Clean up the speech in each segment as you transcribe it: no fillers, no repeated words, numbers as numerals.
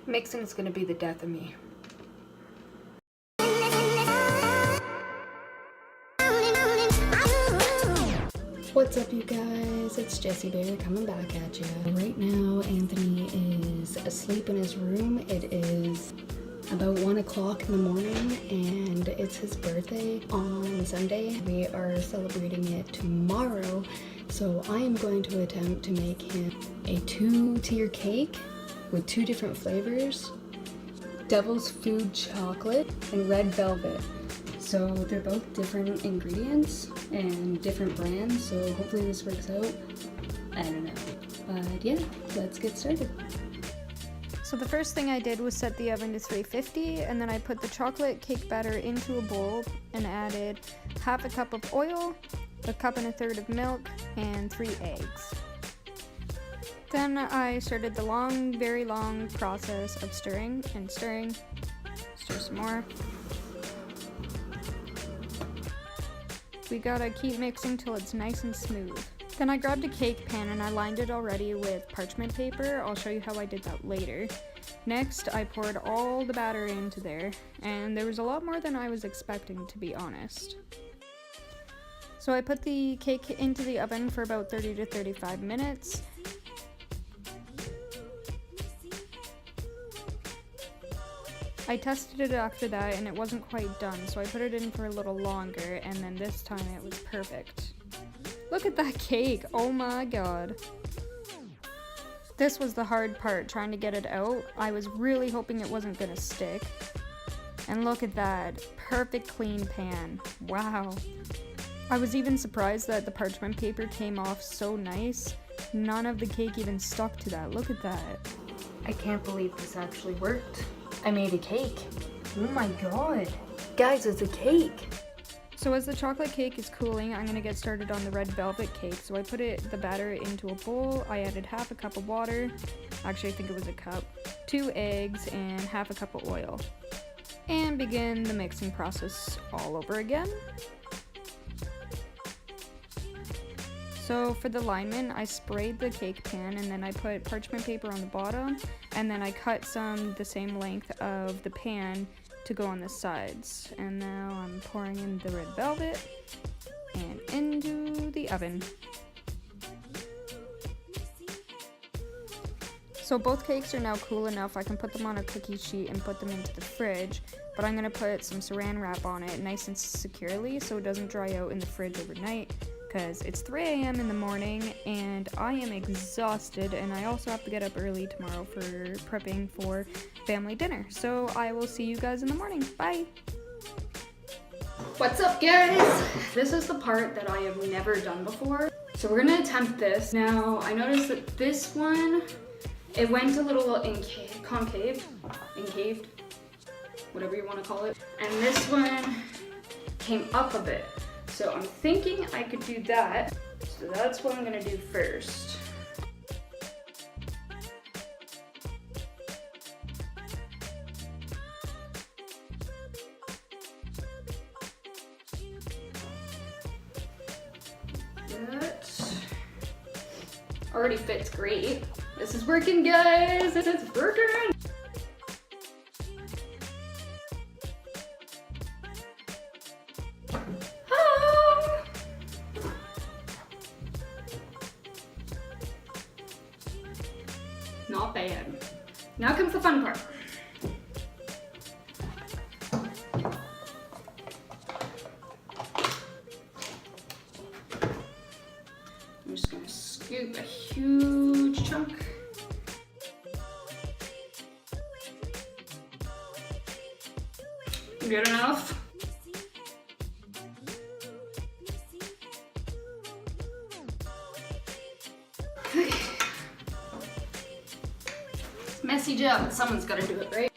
Mixing is gonna be the death of me. What's up, you guys? It's jeessyyyyy coming back at you. Right now, Anthony is asleep in his room. It is about 1 o'clock in the morning and it's his birthday on Sunday. We are celebrating it tomorrow, so I am going to attempt to make him a 2-tier cake with 2 different flavors: Devil's Food Chocolate and Red Velvet. So they're both different ingredients and different brands, so hopefully this works out. I don't know. But yeah, let's get started. So the first thing I did was set the oven to 350, and then I put the chocolate cake batter into a bowl and added half a cup of oil, 1.25 cups of milk, and 3 eggs. Then I started the very long process of stirring and stirring. Stir some more. We gotta keep mixing till it's nice and smooth. Then I grabbed a cake pan and I lined it already with parchment paper. I'll show you how I did that later. Next, I poured all the batter into there, and there was a lot more than I was expecting, to be honest. So I put the cake into the oven for about 30 to 35 minutes. I tested it after that and it wasn't quite done, so I put it in for a little longer, and then this time it was perfect. Look at that cake! Oh my god. This was the hard part, trying to get it out. I was really hoping it wasn't gonna stick. And look at that, perfect clean pan. Wow. I was even surprised that the parchment paper came off so nice. None of the cake even stuck to that. Look at that. I can't believe this actually worked. I made a cake. Oh my god. Guys, it's a cake. So as the chocolate cake is cooling, I'm gonna get started on the red velvet cake. So I put the batter into a bowl. I added half a cup of water. Actually, I think it was a cup. 2 eggs and half a cup of oil. And begin the mixing process all over again. So for the alignment, I sprayed the cake pan and then I put parchment paper on the bottom, and then I cut some the same length of the pan to go on the sides. And now I'm pouring in the red velvet and into the oven. So both cakes are now cool enough I can put them on a cookie sheet and put them into the fridge, but I'm gonna put some saran wrap on it nice and securely so it doesn't dry out in the fridge overnight, because it's 3 a.m. in the morning and I am exhausted, and I also have to get up early tomorrow for prepping for family dinner. So I will see you guys in the morning. Bye! What's up, guys? This is the part that I have never done before. So we're gonna attempt this. Now, I noticed that this one, it went a little concave, encaved, whatever you wanna call it. And this one came up a bit. So I'm thinking I could do that. So that's what I'm gonna do first. That already fits great. This is working, guys. It's working. Not bad. Now comes the fun part. I'm just gonna scoop a huge chunk. Good enough. Messy job, but someone's gotta do it, right?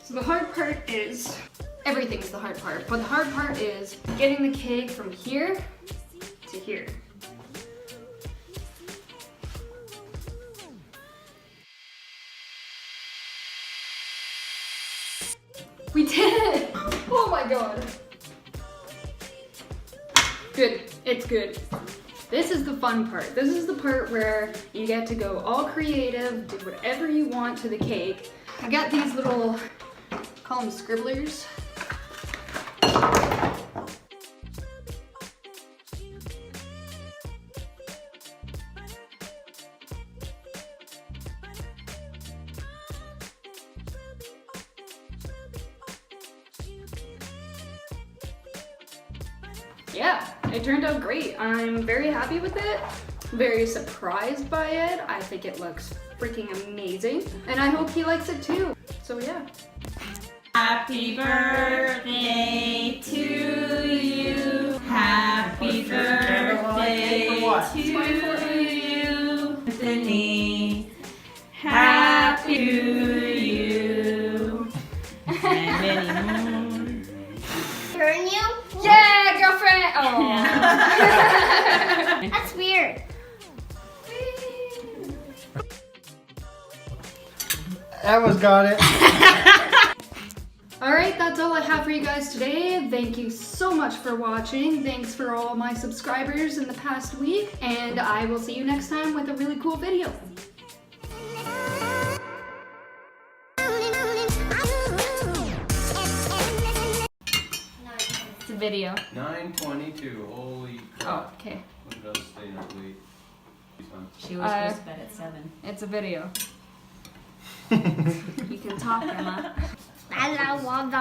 So the hard part is, everything's the hard part, but the hard part is getting the cake from here to here. We did it! Oh my god. Good, it's good. This is the fun part. This is the part where you get to go all creative, do whatever you want to the cake. I got these little, call them scribblers. Yeah, it turned out great. I'm very happy with it, very surprised by it. I think it looks freaking amazing, and I hope he likes it too. So yeah. Happy birthday to you. Happy birthday to you, Anthony. Happy to you. And many more. Turn you? Yeah, girlfriend! Oh. That's weird. Emma's got it. Alright, that's all I have for you guys today. Thank you so much for watching. Thanks for all my subscribers in the past week, and I will see you next time with a really cool video. It's a video. 9:22. Holy crap. Oh, okay. Look at us staying up late. She's fun. She was supposed to bed at 7. It's a video. You can talk, Emma. I love